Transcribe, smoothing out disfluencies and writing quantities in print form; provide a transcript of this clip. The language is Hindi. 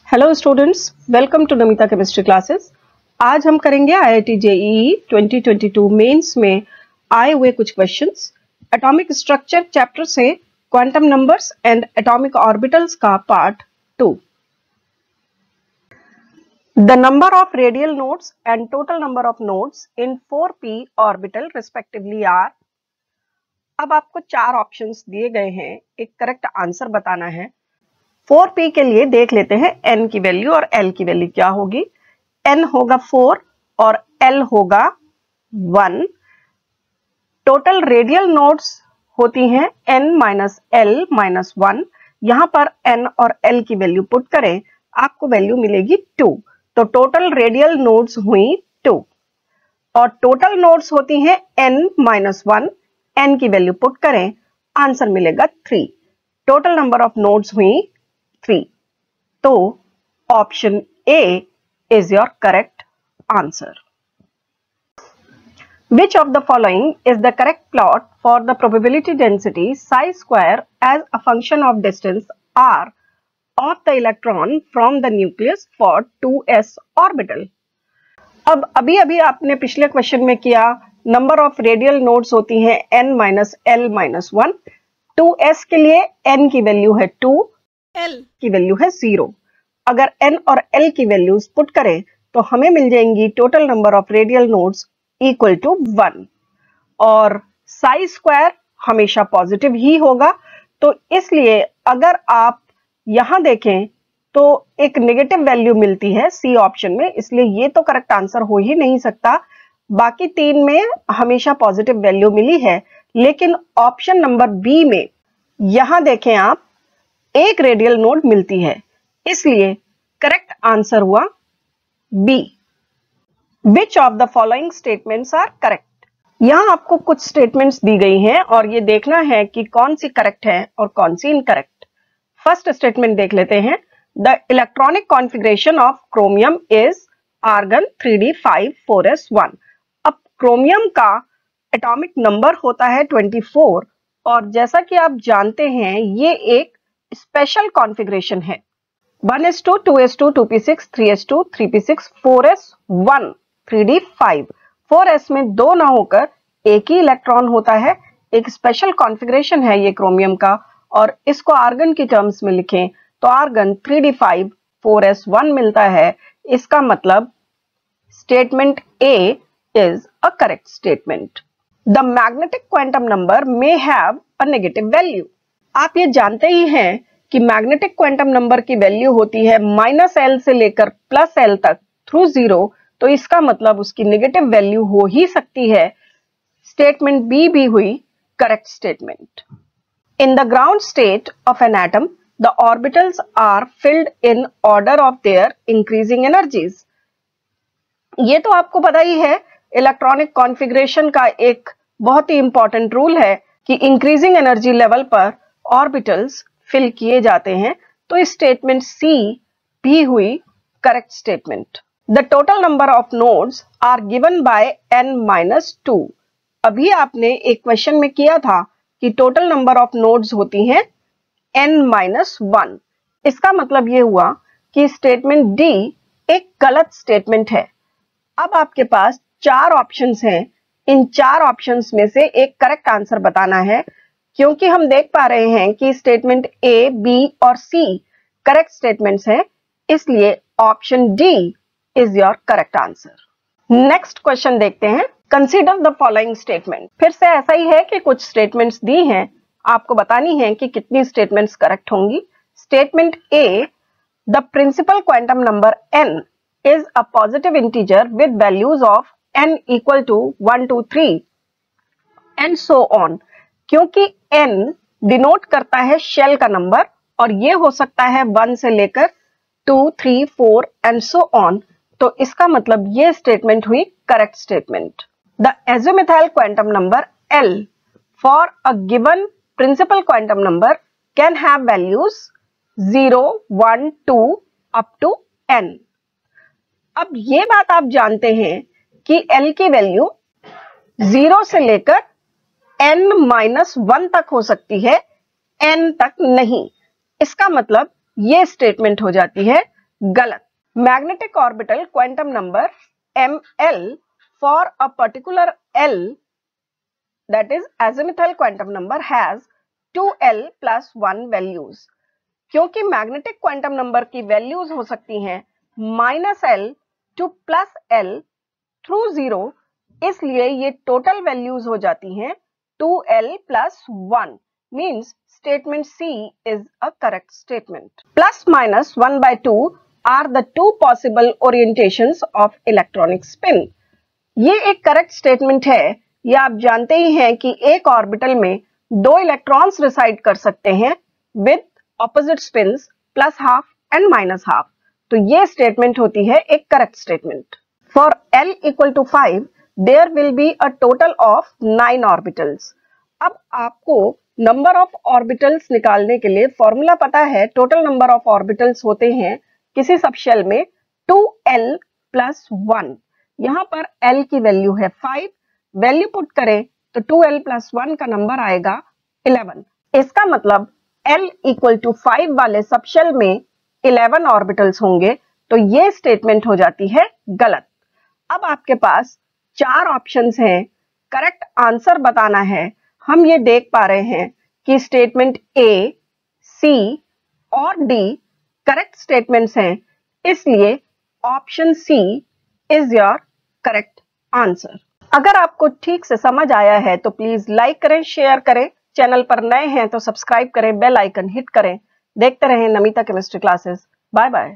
Hello students, welcome to Namita chemistry classes. आज हम करेंगे आईआईटी जेईई 2022 मेंस में आए हुए कुछ क्वेश्चंस। एटॉमिक स्ट्रक्चर चैप्टर से quantum numbers and atomic orbitals का part 2। The number of radial nodes and total number of nodes in 4p orbital respectively are. अब आपको चार ऑप्शंस दिए गए हैं, एक करेक्ट आंसर बताना है। 4p के लिए देख लेते हैं n की वैल्यू और l की वैल्यू क्या होगी। n होगा 4 और l होगा 1। टोटल रेडियल नोड्स होती हैं n माइनस l माइनस 1। यहां पर n और l की वैल्यू पुट करें, आपको वैल्यू मिलेगी 2। तो टोटल रेडियल नोड्स हुई 2 और टोटल नोड्स होती हैं n माइनस 1। n की वैल्यू पुट करें, आंसर मिलेगा 3। टोटल नंबर ऑफ नोड्स हुई 3। तो option A is your correct answer. Which of the following is the correct plot for the probability density psi square as a function of distance r of the electron from the nucleus for 2s orbital? अब अभी आपने पिछले क्वेश्चन में किया, नंबर ऑफ रेडियल नोड्स होती हैं n minus l minus 1। 2s के लिए n की वैल्यू है 2, l की वैल्यू है 0। अगर n और l की वैल्यूज पुट करें तो हमें मिल जाएंगी total number of radial nodes equal to 1 और साई स्क्वायर हमेशा पॉजिटिव ही होगा। तो इसलिए अगर आप यहां देखें तो एक नेगेटिव वैल्यू मिलती है सी ऑप्शन में, इसलिए ये तो करेक्ट आंसर हो ही नहीं सकता। बाकी तीन में हमेशा पॉजिटिव वैल्यू मिली है, लेकिन ऑप्शन नंबर बी में यहां देखें आप, एक रेडियल नोड मिलती है, इसलिए करेक्ट आंसर हुआ B. Which of the following statements are correct? यहां आपको कुछ स्टेटमेंट्स दी गई हैं और ये देखना है कि कौन सी करेक्ट है और कौन सी इनकरेक्ट। फर्स्ट स्टेटमेंट देख लेते हैं। The electronic configuration of chromium is argon 3d5 4s1। अब क्रोमियम का एटॉमिक नंबर होता है 24 और जैसा कि आप जानते हैं ये एक स्पेशल कॉन्फ़िगरेशन है। 1s2 2s2 2p6 3s2 3p6 4s1 3d5। 4s में दो ना होकर एक ही इलेक्ट्रॉन होता है। एक स्पेशल कॉन्फ़िगरेशन है ये क्रोमियम का, और इसको आर्गन की टर्म्स में लिखें तो आर्गन 3d5 4s1 मिलता है। इसका मतलब statement A is a correct statement. The magnetic quantum number may have a negative value. आप ये जानते ही हैं कि मैग्नेटिक क्वांटम नंबर की वैल्यू होती है -l से लेकर +l तक थ्रू 0। तो इसका मतलब उसकी नेगेटिव वैल्यू हो ही सकती है। स्टेटमेंट बी भी हुई correct statement. In the ground state of an atom the orbitals are filled in order of their increasing energies. ये तो आपको पता ही है, इलेक्ट्रॉनिक कॉन्फ़िगरेशन का एक बहुत ही इंपॉर्टेंट रूल है कि इंक्रीजिंग एनर्जी लेवल पर ऑर्बिटल्स फिल किए जाते हैं। तो स्टेटमेंट सी भी हुई correct statement. The total number of nodes are given by n-2। अभी आपने एक क्वेश्चन में किया था कि टोटल नंबर ऑफ नोड्स होती हैं n-1। इसका मतलब ये हुआ कि स्टेटमेंट डी एक गलत स्टेटमेंट है। अब आपके पास चार ऑप्शंस हैं, इन चार ऑप्शंस में से एक करेक्ट आंसर बताना है। क्योंकि हम देख पा रहे हैं कि स्टेटमेंट ए, बी और सी करेक्ट स्टेटमेंट्स हैं, इसलिए option D is your correct answer. Next question देखते हैं। Consider the following statement. फिर से ऐसा ही है कि कुछ स्टेटमेंट्स दी हैं, आपको बतानी है कि कितनी स्टेटमेंट्स करेक्ट होंगी। Statement A, the principal quantum number n is a positive integer with values of n equal to 1 2 3 and so on। क्योंकि n डिनोट करता है शेल का नंबर और ये हो सकता है 1 से लेकर 2 3 4 एंड सो ऑन। तो इसका मतलब ये स्टेटमेंट हुई correct statement. The azimuthal quantum number l for a given principal quantum number can have values 0 1 2 up to n। अब ये बात आप जानते हैं कि l की वैल्यू 0 से लेकर n-1 तक हो सकती है, n तक नहीं। इसका मतलब ये स्टेटमेंट हो जाती है गलत। Magnetic orbital quantum number ml for a particular L, that is azimuthal quantum number, has 2l plus 1 values। क्योंकि मैग्नेटिक क्वांटम नंबर की वैल्यूज हो सकती हैं -l to +l थ्रू 0, इसलिए ये टोटल वैल्यूज हो जाती हैं 2l plus 1। Means statement C is a correct statement। ±1/2 are the two possible orientations of electronic spin। ये एक करेक्ट स्टेटमेंट है। ये आप जानते ही हैं कि एक ऑर्बिटल में 2 इलेक्ट्रॉन्स रिसाइड कर सकते हैं विद ऑपोजिट स्पिन्स +½ एंड -½ तो ये स्टेटमेंट होती है एक correct statement. For L = 5 there will be a total of 9 orbitals. अब आपको नंबर ऑफ ऑर्बिटल्स निकालने के लिए फॉर्मूला पता है। टोटल नंबर ऑफ ऑर्बिटल्स होते हैं किसी सब शेल में 2l + 1। यहाँ पर L की वैल्यू है 5, वैल्यू पुट करें तो 2l + 1 का नंबर आएगा 11। इसका मतलब L = 5 वाले सब शेल में 11 ऑर्बिटल्स होंगे, तो ये स्टेटमेंट हो जाती है गलत। अब आपके पास 4 ऑप्शंस हैं, करेक्ट आंसर बताना है। हम ये देख पा रहे हैं कि स्टेटमेंट A, C और D करेक्ट स्टेटमेंट्स हैं, इसलिए option C is your correct answer. अगर आपको ठीक से समझ आया है तो प्लीज लाइक करें, शेयर करें। चैनल पर नए हैं तो सब्सक्राइब करें, बेल आइकन हिट करें। देखते रहें Namita chemistry classes. Bye bye.